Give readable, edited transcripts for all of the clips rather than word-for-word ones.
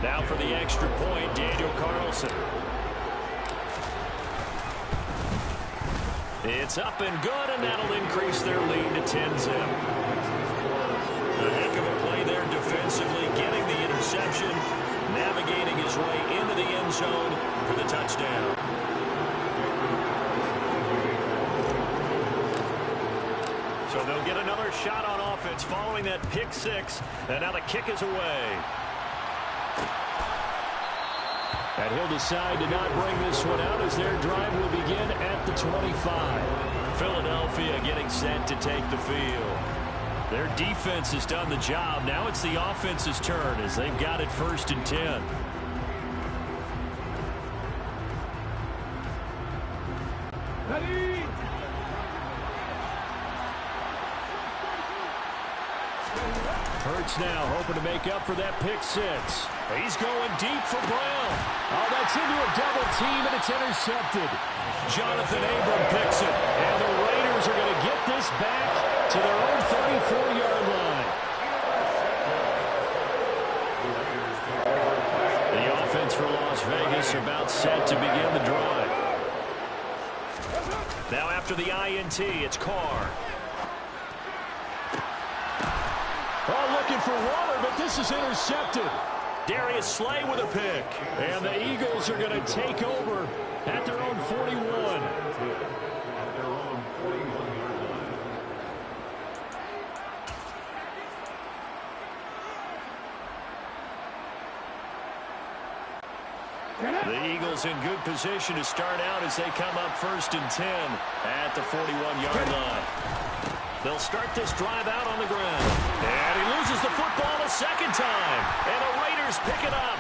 Now for the extra point, Daniel Carlson. It's up and good, and that'll increase their lead to 10-zip. A heck of a play there defensively, getting the interception, navigating his way into the end zone for the touchdown. So they'll get another shot on offense following that pick six, and now the kick is away. And he'll decide to not bring this one out as their drive will begin at the 25. Philadelphia getting set to take the field. Their defense has done the job. Now it's the offense's turn as they've got it 1st and 10. Ready. Hurts now hoping to make up for that pick six. He's going deep for Brown. Oh, that's into a double team, and it's intercepted. Jonathan Abram picks it, and the Raiders are going to get this back to their own 34-yard line. The offense for Las Vegas about set to begin the drive. Now after the INT, it's Carr. Oh, looking for Waller, but this is intercepted. Darius Slay with a pick. And the Eagles are going to take over at their own 41. The Eagles in good position to start out as they come up 1st and 10 at the 41-yard line. They'll start this drive out on the ground. And he loses the football a second time. And the Raiders pick it up.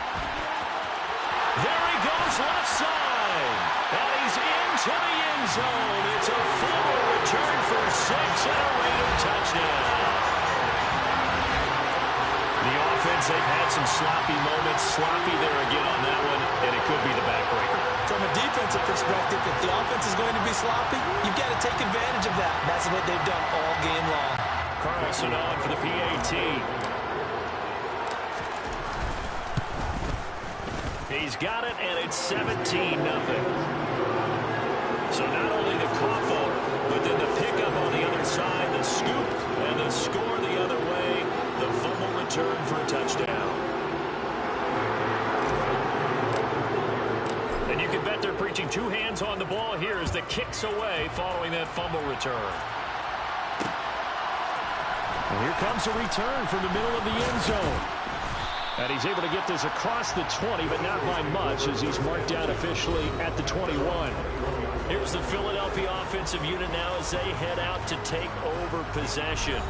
There he goes left side. And he's into the end zone. It's a full return for 6 and a Raider touchdown. The offense, they've had some sloppy moments. Sloppy there again on that one. And it could be the backbreaker. From a defensive perspective, if the offense is going to be sloppy, you've got to take advantage of that. That's what they've done all game long. Carlson on for the PAT. He's got it, and it's 17-0. So not only the cough up, but then the pickup on the other side, the scoop, and the score the other way, the fumble return for a touchdown. And you can bet they're preaching two hands on the ball here as the kick's away following that fumble return. And here comes a return from the middle of the end zone. And he's able to get this across the 20, but not by much as he's marked down officially at the 21. Here's the Philadelphia offensive unit now as they head out to take over possession.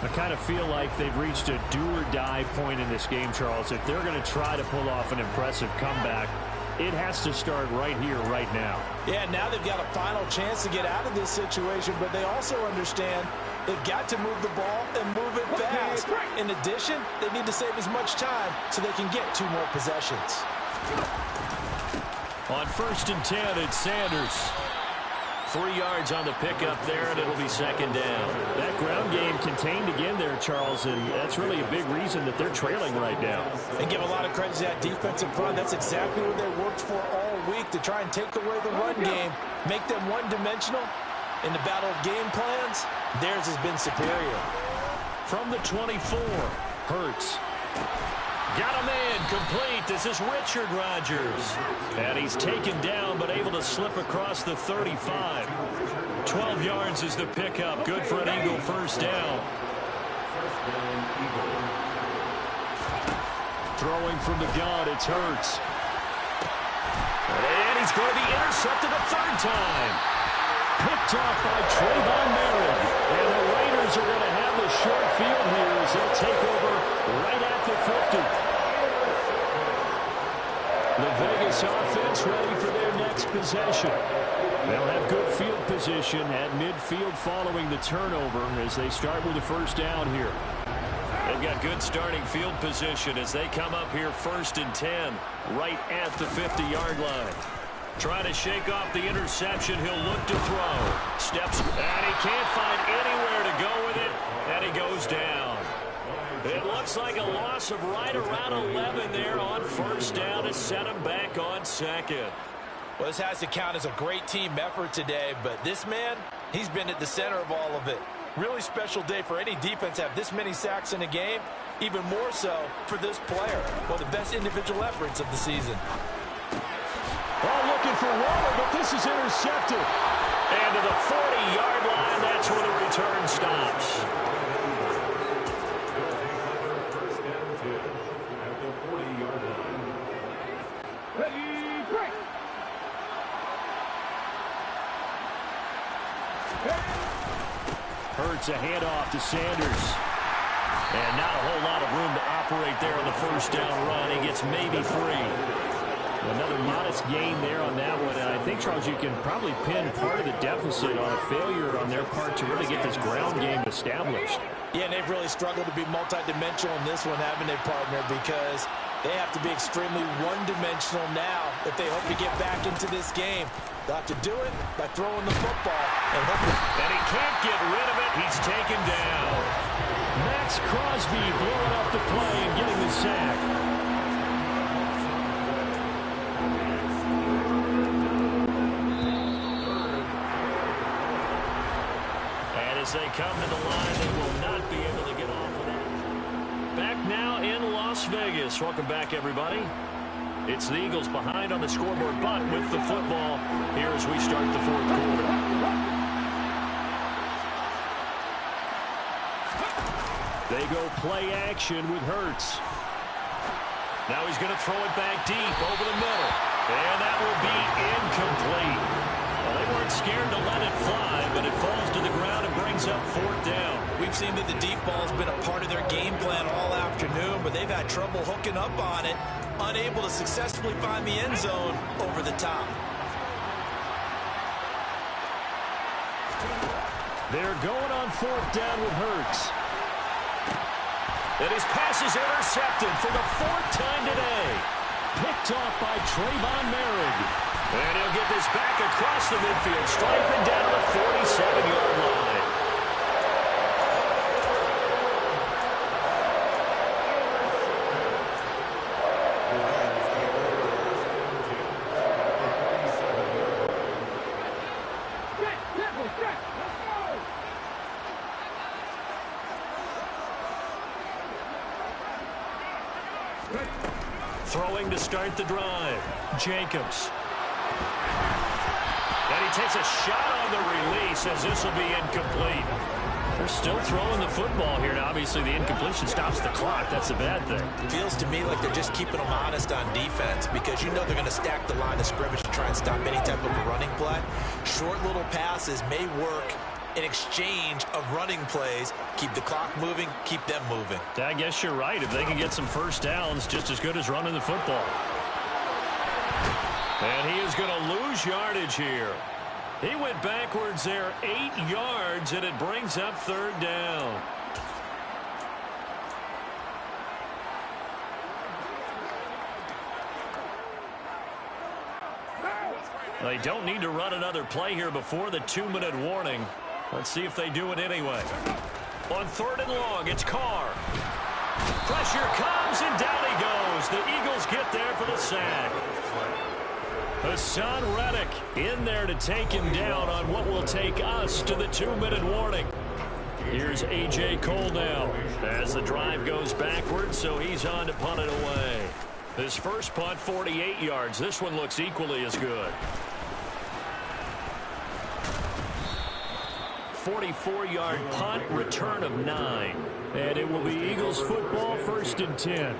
I kind of feel like they've reached a do-or-die point in this game, Charles. If they're going to try to pull off an impressive comeback, it has to start right here, right now. Yeah, now they've got a final chance to get out of this situation, but they also understand they've got to move the ball and move it fast. In addition, they need to save as much time so they can get 2 more possessions. On 1st and 10, it's Sanders. 3 yards on the pickup there, and it'll be 2nd down. That ground game contained again there, Charles, and that's really a big reason that they're trailing right now. They give a lot of credit to that defensive front. That's exactly what they worked for all week, to try and take away the run game, make them one-dimensional. In the battle of game plans, theirs has been superior. From the 24, Hurts. Got a man complete. This is Richard Rodgers. And he's taken down but able to slip across the 35. 12 yards is the pickup. Good for an Eagle 1st down. Throwing from the gun, it's Hurts. And he's going to be intercepted a 3rd time. Picked off by Trayvon Merritt. And the Raiders are going to have the short field here as they'll take over right at the 50. The Vegas offense ready for their next possession. They'll have good field position at midfield following the turnover as they start with the 1st down here. They've got good starting field position as they come up here 1st and 10 right at the 50-yard line. Trying to shake off the interception. He'll look to throw. Steps, and he can't find anywhere to go with it, and he goes down. It looks looks like a loss of right around 11 there on first down to set him back on second. Well, this has to count as a great team effort today, but this man, he's been at the center of all of it. Really special day for any defense to have this many sacks in a game, even more so for this player. One of the best individual efforts of the season. Ball looking for water, but this is intercepted. And to the 40-yard line, that's where the return stops. Hurts a handoff to Sanders. And not a whole lot of room to operate there on the first down run. He gets maybe 3. Another modest gain there on that one. And I think, Charles, you can probably pin part of the deficit on a failure on their part to really get this ground game established. Yeah, and they've really struggled to be multidimensional in this one, haven't they, partner? Because they have to be extremely one-dimensional now if they hope to get back into this game. They'll have to do it by throwing the football. And he can't get rid of it. He's taken down. Max Crosby blowing up the play and getting the sack. As they come to the line, they will not be able to get off of it. Back now in Las Vegas. Welcome back, everybody. It's the Eagles behind on the scoreboard, but with the football here as we start the fourth quarter. They go play action with Hurts. Now he's going to throw it back deep over the middle. And that will be incomplete. Well, they weren't scared to let it fly, but it falls to the ground and brings up fourth down. We've seen that the deep ball's been a part of their game plan all afternoon, but they've had trouble hooking up on it, unable to successfully find the end zone over the top. They're going on fourth down with Hurts. And his pass is intercepted for the fourth time today. Picked off by Trayvon Merrick. And he'll get this back across the midfield, striping down the 47-yard line. Throwing to start the drive, Jacobs. And he takes a shot on the release as this will be incomplete. They're still throwing the football here. Now, obviously, the incompletion stops the clock. That's a bad thing. It feels to me like they're just keeping them honest on defense because you know they're going to stack the line of scrimmage to try and stop any type of a running play. Short little passes may work in exchange of running plays. Keep the clock moving, keep them moving. I guess you're right. If they can get some first downs, just as good as running the football. And he is going to lose yardage here. He went backwards there 8 yards, and it brings up third down. They don't need to run another play here before the 2-minute warning. Let's see if they do it anyway. On third and long, it's Carr. Pressure comes, and down he goes. The Eagles get there for the sack. Hassan Reddick in there to take him down on what will take us to the 2-minute warning. Here's A.J. Cole now as the drive goes backwards, so he's on to punt it away. His first punt, 48 yards. This one looks equally as good. 44-yard punt, return of 9. And it will be Eagles football, 1st and 10.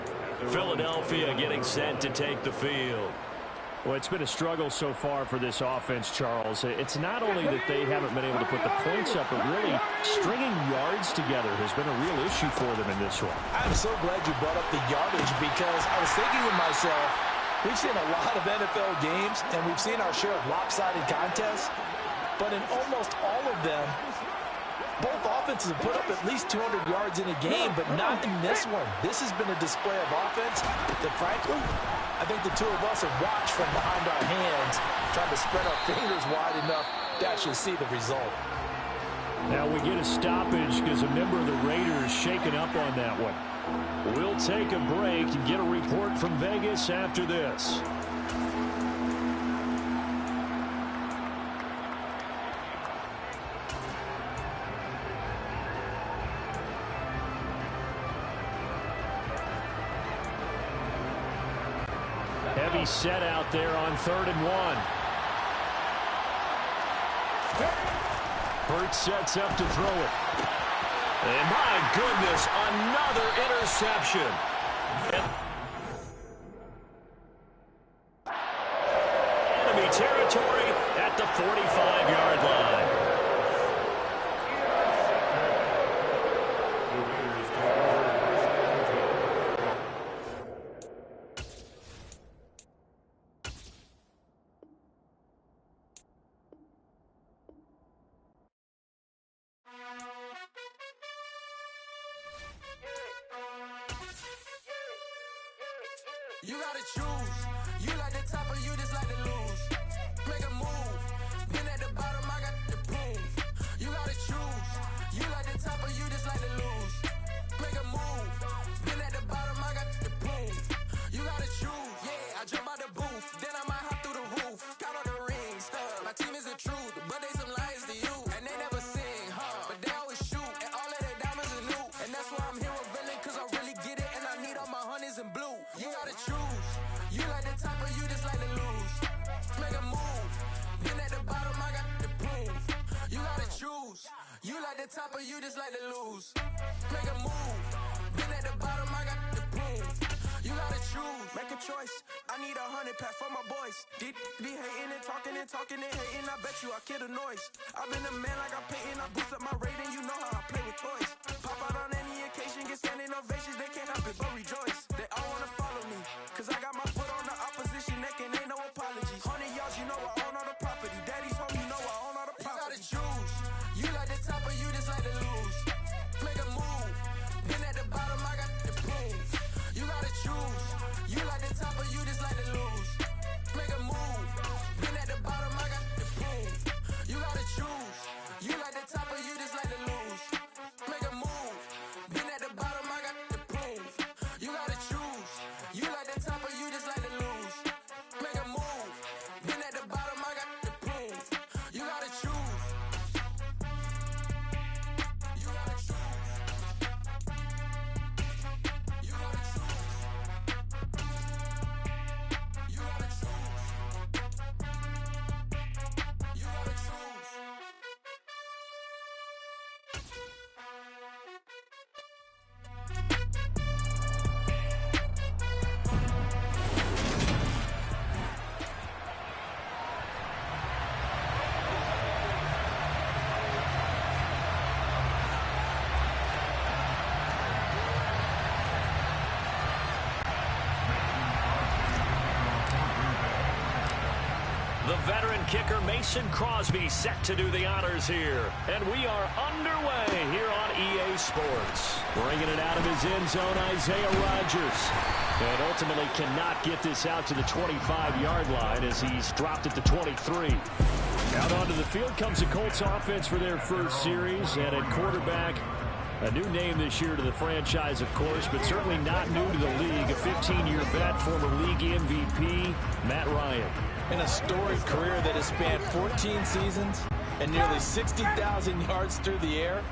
Philadelphia getting set to take the field. Well, it's been a struggle so far for this offense, Charles. It's not only that they haven't been able to put the points up, but really stringing yards together has been a real issue for them in this one. I'm so glad you brought up the yardage because I was thinking to myself, we've seen a lot of NFL games, and we've seen our share of lopsided contests, but in almost all of them, both offenses have put up at least 200 yards in a game, but not in this one. This has been a display of offense that, frankly, I think the two of us have watched from behind our hands, trying to spread our fingers wide enough to actually see the result. Now we get a stoppage because a member of the Raiders shaken up on that one. We'll take a break and get a report from Vegas after this. Heavy set out there on 3rd and 1. Hurts sets up to throw it. And my goodness, another interception. Enemy territory at the 45-yard line. You gotta choose. You like the top or you just like to lose. Make a move. Been at the bottom, I got the prove. You gotta choose. You like the top or you just like to lose. Make a move. Been at the bottom, I got the prove. You gotta choose. Yeah, I jump out the booth. Then I might hop through the roof. Count on the rings. My team is the truth, but they some liars to you. And they never sing, but they always shoot. And all of their diamonds are new. And that's why I'm here with villain, cause I really get it. And I need all my honeys in blue. You gotta choose. You like the top or you just like to lose. Make a move. Been at the bottom, I got the proof. You gotta choose. You like the top or you just like to lose. Make a move. Been at the bottom, I got the proof. You gotta choose. Make a choice. I need 100 pack for my boys. Be hating and talking and hating. I bet you I kill the noise. I've been a man like I'm Peyton. I boost up my rating. You know how I play with toys. Pop out on any occasion, get standing ovations. They can't help it but rejoice. They all wanna follow me, cause I got my foot on the opposition neck and ain't no apologies. 100 yards, you know I own all the property. Daddy's home, you know I own all the property. You gotta choose. You like the top or you just like to lose. Make a move. Been at the bottom, I got the proof. You gotta choose. You like the top or you just like to lose. Make a move. Been at the bottom, I got the proof. You gotta choose. You like the top or you just like to lose. Make a move. Been at the bottom, I got the proof. You gotta choose. You like the top or you just like to lose. Make a move. Been at the bottom, I got the proof. You gotta choose. You gotta choose. You gotta choose. You gotta choose. You gotta choose. The veteran kicker Mason Crosby set to do the honors here. And we are underway here on EA Sports. Bringing it out of his end zone, Isaiah Rodgers. And ultimately cannot get this out to the 25-yard line as he's dropped at the 23. Out onto the field comes the Colts offense for their first series. And at quarterback, a new name this year to the franchise, of course, but certainly not new to the league. A 15-year vet, former league MVP, Matt Ryan. In a storied career that has spanned 14 seasons and nearly 60,000 yards through the air,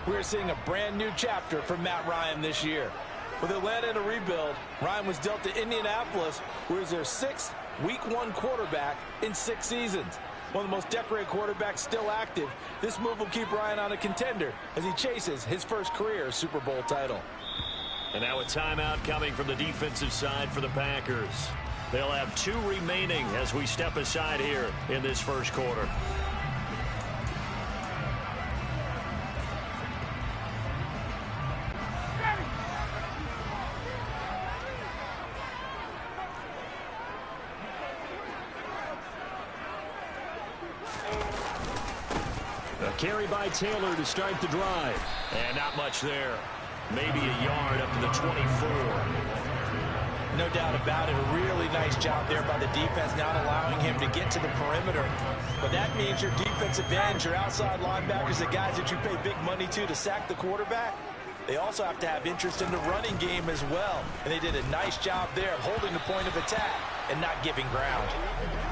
we're seeing a brand new chapter for Matt Ryan this year. With Atlanta in a rebuild, Ryan was dealt to Indianapolis, who is their 6th Week 1 quarterback in 6 seasons. One of the most decorated quarterbacks still active, this move will keep Ryan on a contender as he chases his first career Super Bowl title. And now a timeout coming from the defensive side for the Packers. They'll have 2 remaining as we step aside here in this first quarter. A carry by Taylor to start the drive. And not much there. Maybe a yard up to the 24. No doubt about it. A really nice job there by the defense, not allowing him to get to the perimeter. But that means your defensive ends, your outside linebackers, the guys that you pay big money to sack the quarterback, they also have to have interest in the running game as well. And they did a nice job there of holding the point of attack and not giving ground.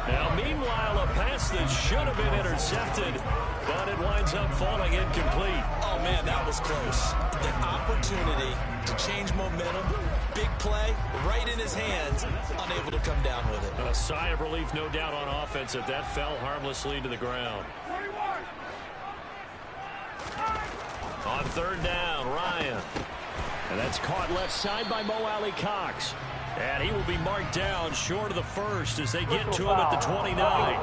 Now, meanwhile, a pass that should have been intercepted, but it winds up falling incomplete. Oh, man, that was close. The opportunity to change momentum, big play, right in his hands, unable to come down with it. A sigh of relief, no doubt, on offense that fell harmlessly to the ground. On third down, Ryan. And that's caught left side by Mo Alley Cox. And he will be marked down short of the first as they get to him at the 29.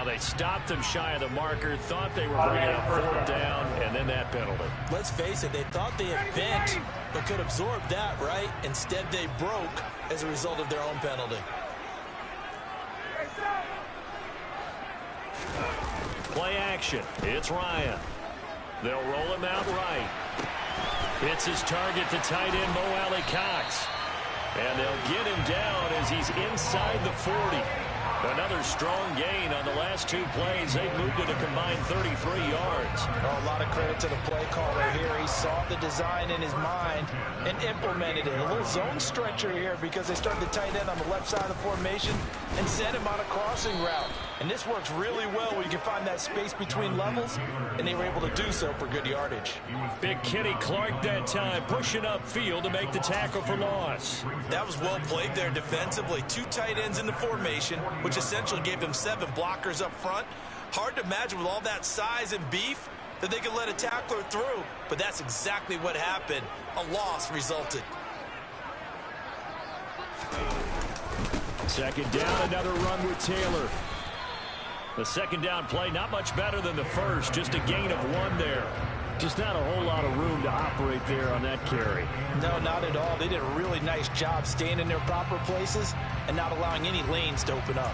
They stopped him shy of the marker, thought they were bringing up fourth down, and then that penalty. Let's face it, they thought they had bent, but could absorb that, right? Instead, they broke as a result of their own penalty. Play action. It's Ryan. They'll roll him out right. It's his target to tight end Mo Alley Cox. And they'll get him down as he's inside the 40. Another strong gain on the last two plays. They've moved it a combined 33 yards. Oh, a lot of credit to the play caller here. He saw the design in his mind and implemented it. A little zone stretcher here because they started the tight end on the left side of the formation and sent him on a crossing route. And this works really well where you can find that space between levels, and they were able to do so for good yardage. Big Kenny Clark that time pushing upfield to make the tackle for loss. That was well played there defensively. Two tight ends in the formation, which essentially gave them 7 blockers up front. Hard to imagine with all that size and beef that they could let a tackler through, but that's exactly what happened. A loss resulted. Second down, another run with Taylor. The second down play, not much better than the first, just a gain of 1 there. Just not a whole lot of room to operate there on that carry. No, not at all. They did a really nice job staying in their proper places and not allowing any lanes to open up.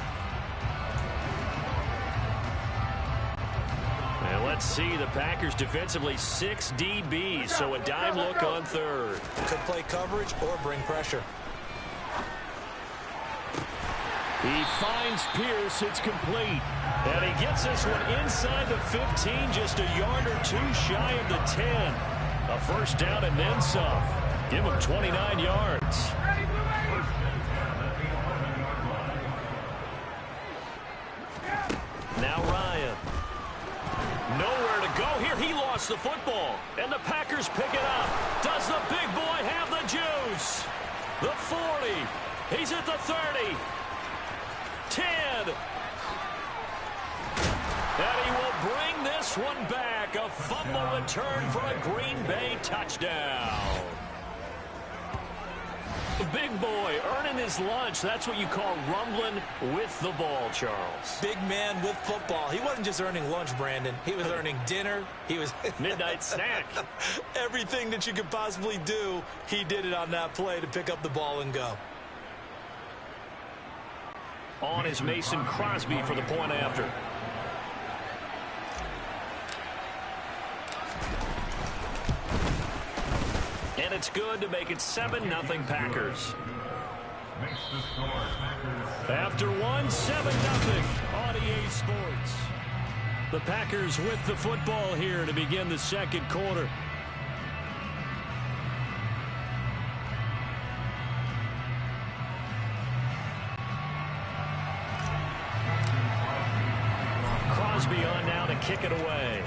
And let's see, the Packers defensively 6 DBs, so a dime look on third. Could play coverage or bring pressure. He finds Pierce. It's complete. And he gets this one inside the 15, just a yard or 2 shy of the 10. A first down and then some. Give him 29 yards. Now Ryan. Nowhere to go here. He lost the football. And the Packers pick it up. Does the big boy have the juice? The 40. He's at the 30. 10. And he will bring this one back. A fumble return for a Green Bay touchdown. The big boy earning his lunch. That's what you call rumbling with the ball, Charles. Big man with football. He wasn't just earning lunch, Brandon. He was earning dinner. He was midnight snack. Everything that you could possibly do, he did it on that play to pick up the ball and go. On is Mason Crosby for the point after. And it's good to make it 7-0 Packers. After one, 7-0 on EA Sports. The Packers with the football here to begin the second quarter. Crosby on now to kick it away.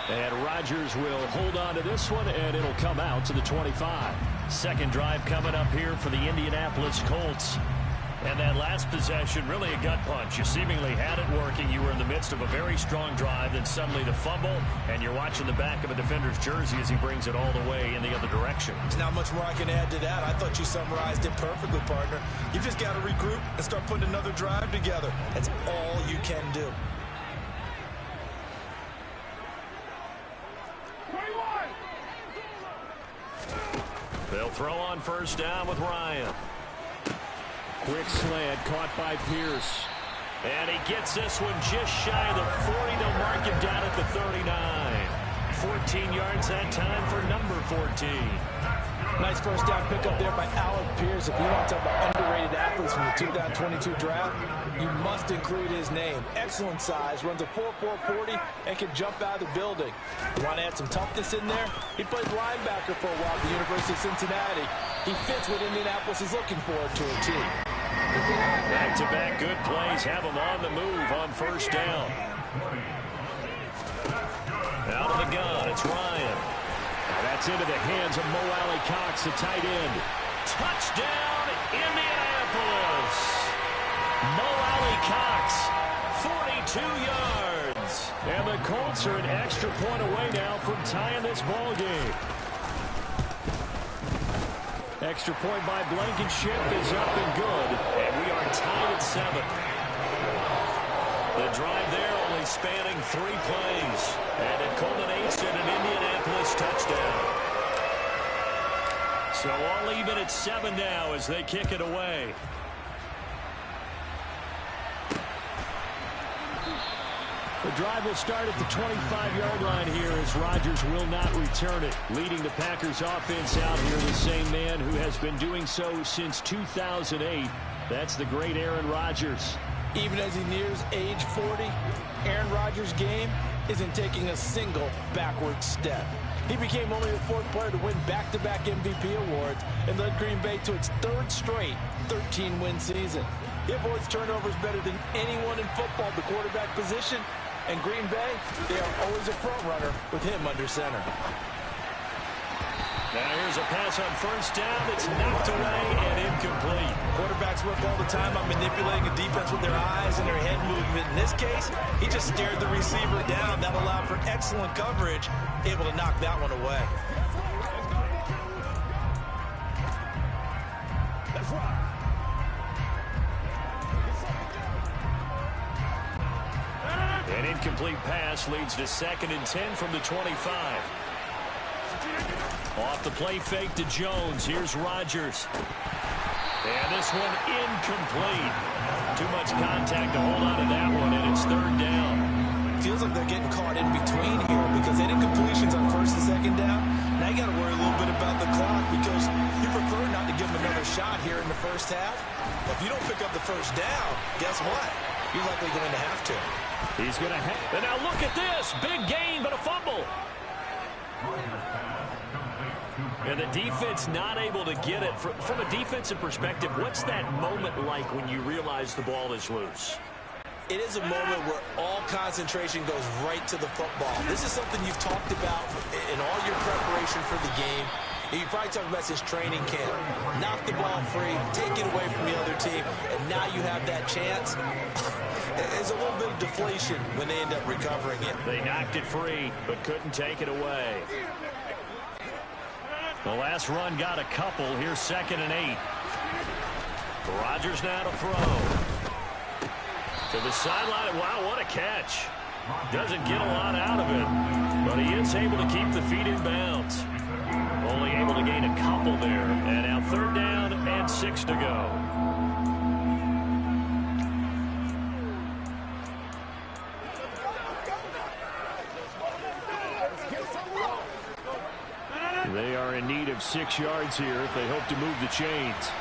And Rodgers will hold on to this one, and it'll come out to the 25. Second drive coming up here for the Indianapolis Colts. And that last possession, really a gut punch. You seemingly had it working. You were in the midst of a very strong drive, then suddenly the fumble, and you're watching the back of a defender's jersey as he brings it all the way in the other direction. There's not much more I can add to that. I thought you summarized it perfectly, partner. You just got to regroup and start putting another drive together. That's all you can do. They'll throw on first down with Ryan. Quick slant caught by Pierce. And he gets this one just shy of the 40. They'll mark him down at the 39. 14 yards that time for number 14. Nice first down pickup there by Alec Pierce. If you want to talk about underrated athletes from the 2022 draft, you must include his name. Excellent size, runs a 4.4 40, and can jump out of the building. You want to add some toughness in there? He played linebacker for a while at the University of Cincinnati. He fits what Indianapolis is looking for to a team. Back-to-back good plays have him on the move on first down. Out of the gun, it's Ryan. That's into the hands of Mo Alley-Cox, the tight end. Touchdown, Indianapolis. Mo Alley-Cox, 42 yards. And the Colts are an extra point away now from tying this ball game. Extra point by Blankenship is up and good. And we are tied at 7. The drive there only spanning 3 plays. And it culminates in an Indianapolis touchdown. So all even at 7 now as they kick it away. The drive will start at the 25-yard line here as Rodgers will not return it. Leading the Packers offense out here, the same man who has been doing so since 2008. That's the great Aaron Rodgers. Even as he nears age 40, Aaron Rodgers' game isn't taking a single backward step. He became only the 4th player to win back-to-back MVP awards and led Green Bay to its 3rd straight 13-win season. He avoids turnovers better than anyone in football at the quarterback position. And Green Bay, they are always a front runner with him under center. Now here's a pass on first down that's knocked away and incomplete. Quarterbacks work all the time on manipulating a defense with their eyes and their head movement. In this case, he just stared the receiver down. That allowed for excellent coverage, able to knock that one away. An incomplete pass leads to 2nd and 10 from the 25. Off the play fake to Jones. Here's Rodgers. And this one incomplete. Too much contact to hold on to that one, and it's 3rd down. Feels like they're getting caught in between here because they had incompletions on 1st and 2nd down. Now you got to worry a little bit about the clock because you prefer not to give them another shot here in the first half. But if you don't pick up the first down, guess what? You're likely going to have to. He's going to have. And now look at this. Big gain, but a fumble. And the defense not able to get it. From a defensive perspective, what's that moment like when you realize the ball is loose? It is a moment where all concentration goes right to the football. This is something you've talked about in all your preparation for the game. You probably talked about since training camp. Knock the ball free, take it away from the other team, and now you have that chance. There's a little bit of deflation when they end up recovering it. They knocked it free, but couldn't take it away. The last run got a couple. Here's 2nd and 8. Rodgers now to throw. To the sideline. Wow, what a catch. Doesn't get a lot out of it, but he is able to keep the feet in bounds. Only able to gain a couple there. And now 3rd down and 6 to go. They are in need of 6 yards here if they hope to move the chains.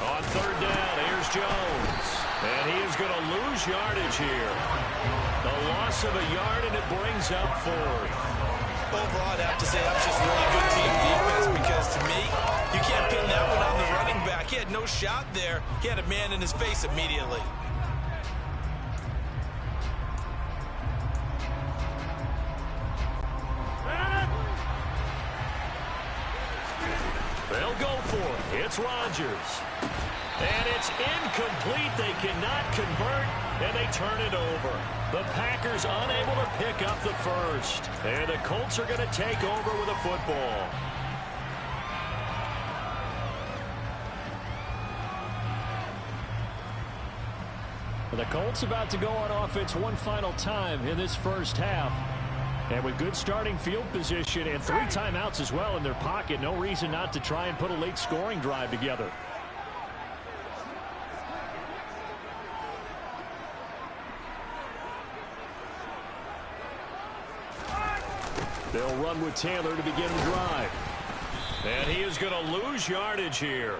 On 3rd down, here's Jones. And he is going to lose yardage here. The loss of a yard, and it brings up 4th. Overall, I'd have to say that was just really good team defense because, to me, you can't pin that one on the running back. He had no shot there. He had a man in his face immediately. They'll go for it. It's Rodgers. And it's incomplete. They cannot convert, and they turn it over. The Packers unable to pick up the first. And the Colts are going to take over with a football. The Colts about to go on offense one final time in this first half. And with good starting field position and 3 timeouts as well in their pocket, no reason not to try and put a late scoring drive together. They'll run with Taylor to begin the drive. And he is going to lose yardage here.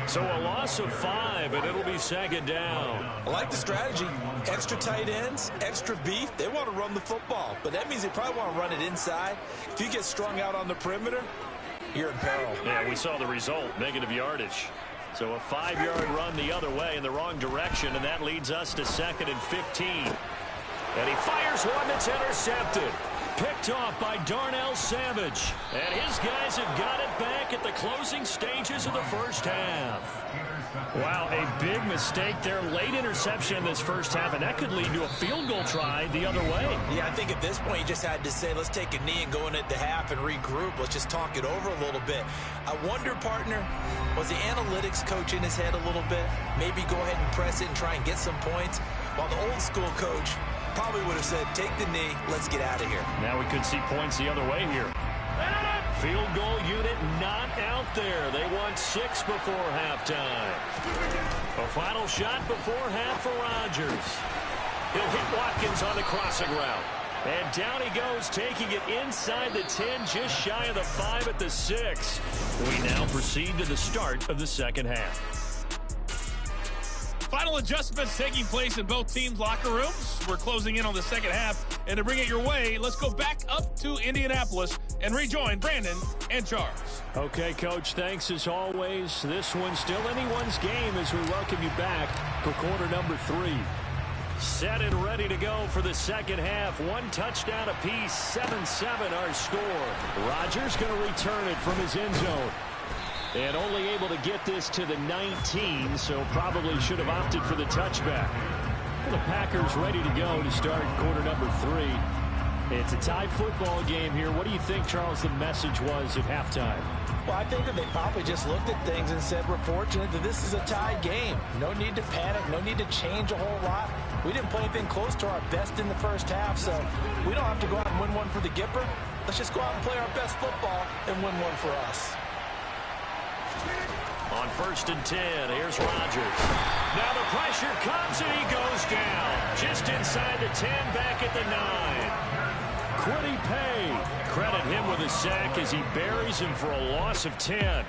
So a loss of 5, and it'll be second down. I like the strategy. Extra tight ends, extra beef. They want to run the football, but that means they probably want to run it inside. If you get strung out on the perimeter, you're in peril. Yeah, we saw the result, negative yardage. So a 5-yard run the other way in the wrong direction, and that leads us to 2nd and 15. And he fires one that's intercepted. Picked off by Darnell Savage. And his guys have got it back at the closing stages of the first half. Wow, a big mistake there. Late interception in this first half, and that could lead to a field goal try the other way. Yeah, I think at this point you just had to say, let's take a knee and go in at the half and regroup. Let's just talk it over a little bit. I wonder, partner, was the analytics coach in his head a little bit? Maybe go ahead and press it and try and get some points, while the old school coach probably would have said, take the knee, let's get out of here. Now we could see points the other way here. Field goal unit not out there. They won 6 before halftime. A final shot before half for Rodgers. He'll hit Watkins on the crossing route. And down he goes, taking it inside the 10, just shy of the 5 at the 6. We now proceed to the start of the second half. Final adjustments taking place in both teams' locker rooms. We're closing in on the second half. And to bring it your way, let's go back up to Indianapolis and rejoin Brandon and Charles. Okay, Coach, thanks as always. This one's still anyone's game as we welcome you back for quarter number 3. Set and ready to go for the second half. 1 touchdown apiece, 7-7 our score. Rodgers going to return it from his end zone. And only able to get this to the 19, so probably should have opted for the touchback. The Packers ready to go to start quarter number 3. It's a tie football game here. What do you think, Charles, the message was at halftime? Well, I think that they probably just looked at things and said, we're fortunate that this is a tie game. No need to panic, no need to change a whole lot. We didn't play anything close to our best in the first half, so we don't have to go out and win one for the Gipper. Let's just go out and play our best football and win one for us. On 1st and 10, here's Rodgers. Now the pressure comes and he goes down. Just inside the 10, back at the 9. Quiddy Pay. Credit him with a sack as he buries him for a loss of 10.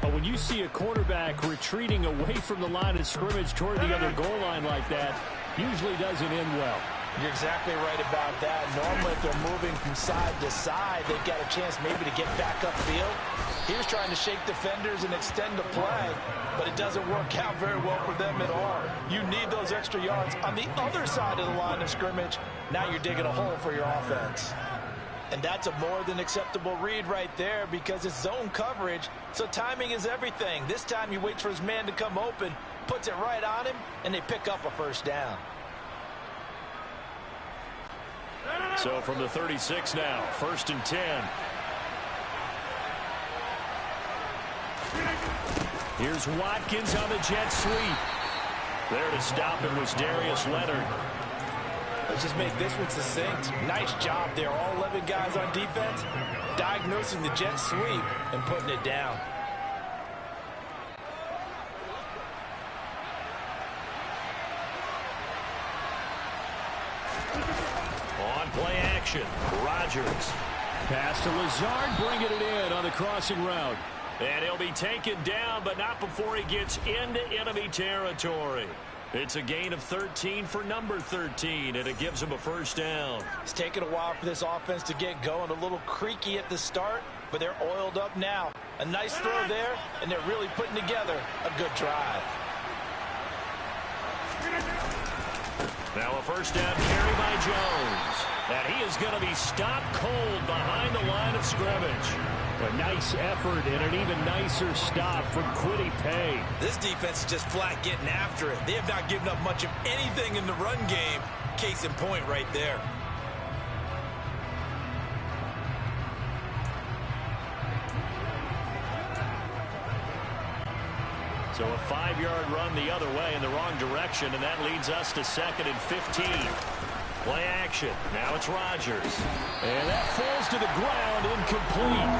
But when you see a quarterback retreating away from the line of scrimmage toward the other goal line like that, usually doesn't end well. You're exactly right about that. Normally, if they're moving from side to side, they've got a chance maybe to get back upfield. He was trying to shake defenders and extend the play, but it doesn't work out very well for them at all. You need those extra yards on the other side of the line of scrimmage. Now you're digging a hole for your offense. And that's a more than acceptable read right there because it's zone coverage, so timing is everything. This time he waits for his man to come open, puts it right on him, and they pick up a first down. So from the 36 now, 1st and 10. Here's Watkins on the jet sweep. There to stop it was Darius Leonard. Let's just make this one succinct. Nice job there. All 11 guys on defense diagnosing the jet sweep and putting it down. On play action, Rodgers. Pass to Lazard, bringing it in on the crossing route. And he'll be taken down, but not before he gets into enemy territory. It's a gain of 13 for number 13, and it gives him a first down. It's taken a while for this offense to get going. A little creaky at the start, but they're oiled up now. A nice throw there, and they're really putting together a good drive. Now a first down carry by Jones. And he is going to be stopped cold behind the line of scrimmage. A nice effort and an even nicer stop from Quiddy Pay. This defense is just flat getting after it. They have not given up much of anything in the run game. Case in point right there. So a 5-yard run the other way in the wrong direction, and that leads us to 2nd and 15. Play action. Now it's Rodgers. And that falls to the ground, incomplete.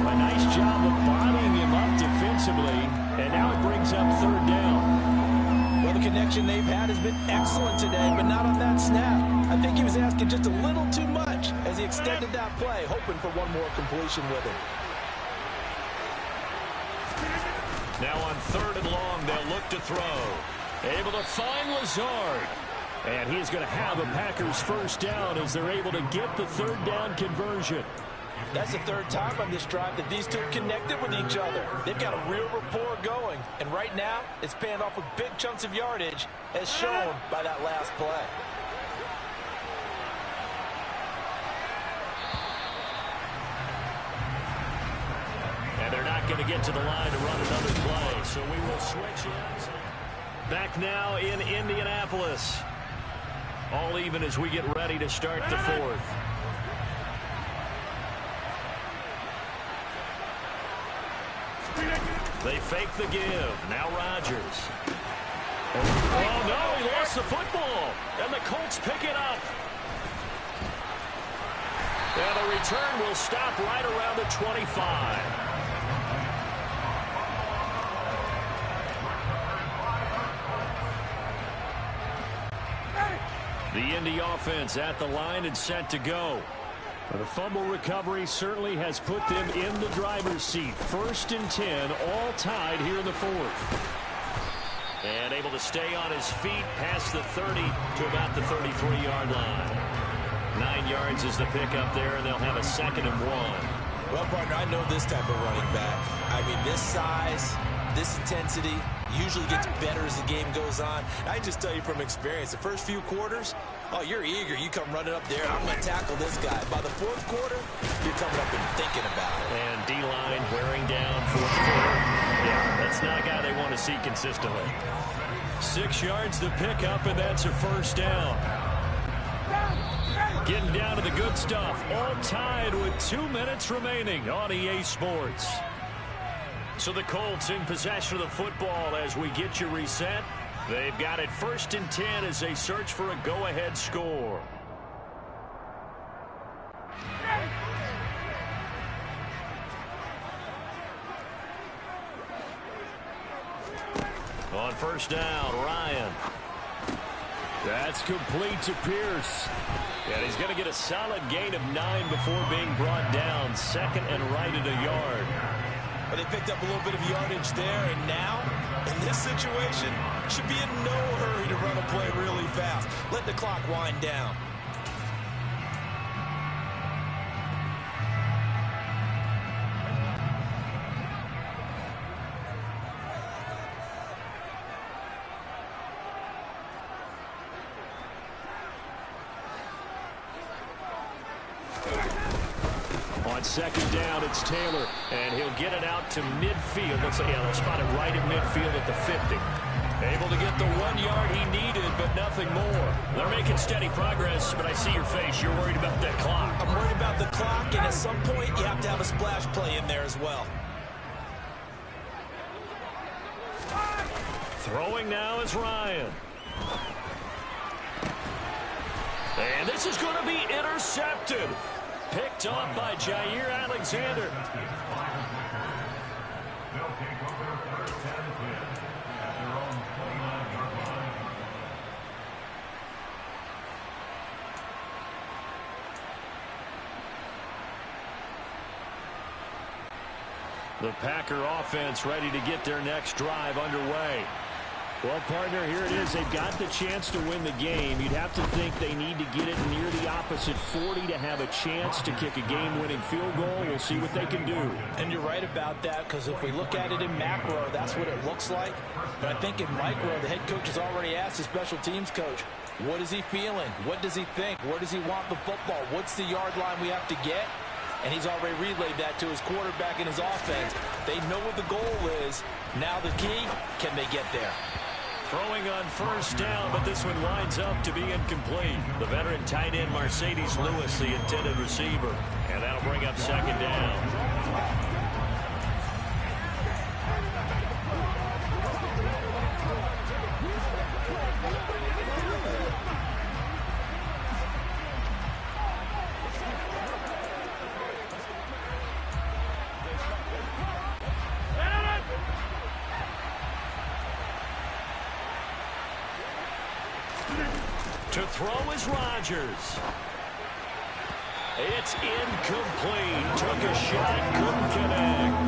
A nice job of bodying him up defensively, and now it brings up 3rd down. Well, the connection they've had has been excellent today, but not on that snap. I think he was asking just a little too much as he he extended that play, hoping for one more completion with it. Now on 3rd and long, they'll look to throw. Able to find Lazard. And he's going to have a Packers first down as they're able to get the 3rd down conversion. That's the 3rd time on this drive that these two connected with each other. They've got a real rapport going. And right now, it's paying off with big chunks of yardage, as shown by that last play. And they're not going to get to the line to run another play, so we will switch ends. Back now in Indianapolis. All even as we get ready to start the 4th. They fake the give. Now Rodgers. Oh, no, he lost the football. And the Colts pick it up. And the return will stop right around the 25. The Indy offense at the line and set to go. The fumble recovery certainly has put them in the driver's seat. 1st and 10, all tied here in the 4th. And able to stay on his feet past the 30 to about the 33-yard line. 9 yards is the pickup there, and they'll have a 2nd and 1. Well, partner, I know this type of running back. I mean, this size, this intensity usually gets better as the game goes on. I just tell you from experience, the first few quarters, oh, you're eager. You come running up there, I'm going to tackle this guy. By the 4th quarter, you're coming up and thinking about it. And D-line wearing down 4th quarter. Yeah, that's not a guy they want to see consistently. 6 yards the pickup, and that's a 1st down. Getting down to the good stuff. All tied with 2 minutes remaining on EA Sports. So the Colts in possession of the football as we get you reset. They've got it 1st and 10 as they search for a go-ahead score. On 1st down, Ryan. That's complete to Pierce. And he's going to get a solid gain of 9 before being brought down. 2nd and right at a yard. But they picked up a little bit of yardage there, and now, in this situation, should be in no hurry to run a play really fast. Let the clock wind down. On 2nd down, it's Taylor, and he'll get it out to midfield. Looks like, yeah, they'll spot it right at midfield at the 50. Able to get the 1 yard he needed, but nothing more. They're making steady progress, but I see your face. You're worried about that clock. I'm worried about the clock, and at some point, you have to have a splash play in there as well. Throwing now is Ryan. And this is going to be intercepted. Picked off by Jair Alexander. The Packer offense ready to get their next drive underway. Well, partner, here it is. They've got the chance to win the game. You'd have to think they need to get it near the opposite 40 to have a chance to kick a game-winning field goal. We'll see what they can do. And you're right about that, because if we look at it in macro, that's what it looks like. But I think in micro, the head coach has already asked the special teams coach, what is he feeling? What does he think? Where does he want the football? What's the yard line we have to get? And he's already relayed that to his quarterback and his offense. They know what the goal is. Now the key, can they get there? Throwing on 1st down, but this one winds up to be incomplete. The veteran tight end Mercedes Lewis, the intended receiver. And that'll bring up 2nd down. To throw is Rodgers. It's incomplete. Took a shot, couldn't connect.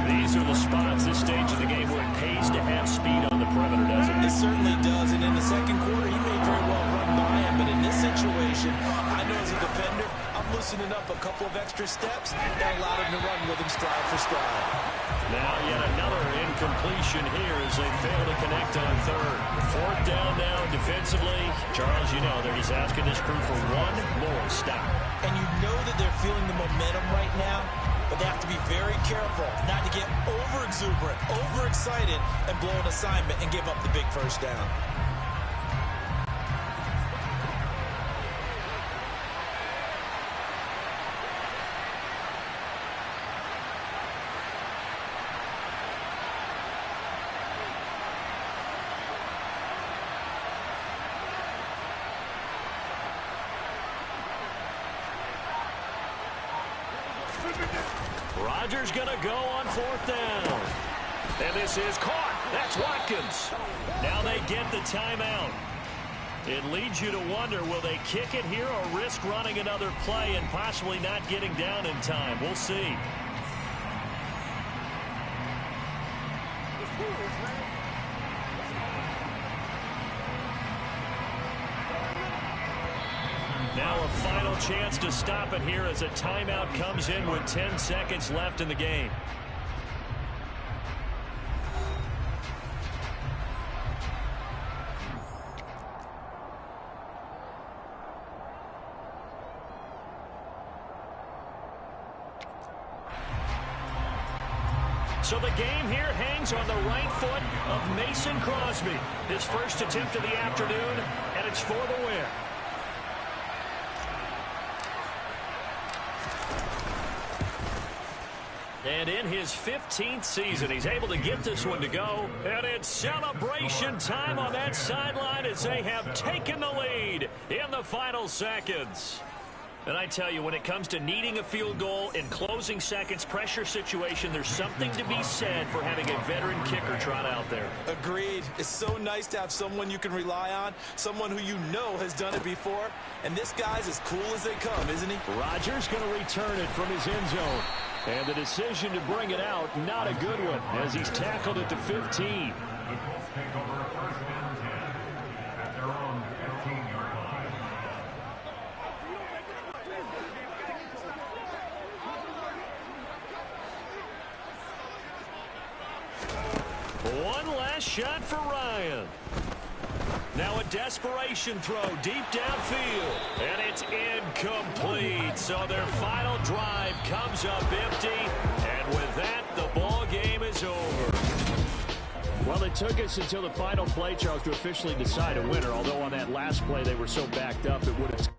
These are the spots, this stage of the game, where it pays to have speed on the perimeter, doesn't it? It certainly does, and in the second quarter, he may very well run by him, but in this situation, I know as a defender, I'm loosening up a couple of extra steps that allowed him to run with him stride for stride. Now yet another incompletion here as they fail to connect on third. Fourth down now defensively. Charles, you know they're just asking this crew for one more stop. And you know that they're feeling the momentum right now, but they have to be very careful not to get over-exuberant, overexcited, and blow an assignment and give up the big first down. Rodgers going to go on fourth down. And this is caught. That's Watkins. Now they get the timeout. It leads you to wonder, will they kick it here or risk running another play and possibly not getting down in time? We'll see. Now a final chance to stop it here as a timeout comes in with 10 seconds left in the game. So the game here hangs on the right foot of Mason Crosby. His first attempt of the afternoon, and it's for the win. And in his 15th season, he's able to get this one to go. And it's celebration time on that sideline as they have taken the lead in the final seconds. And I tell you, when it comes to needing a field goal in closing seconds, pressure situation, there's something to be said for having a veteran kicker trot out there. Agreed. It's so nice to have someone you can rely on, someone who you know has done it before. And this guy's as cool as they come, isn't he? Rodgers going to return it from his end zone. And the decision to bring it out, not a good one, as he's tackled at the 15. One last shot for Ryan. Now a desperation throw deep downfield. And it's incomplete. So their final drive comes up empty. And with that, the ball game is over. Well, it took us until the final play, Charles, to officially decide a winner. Although on that last play they were so backed up, it would have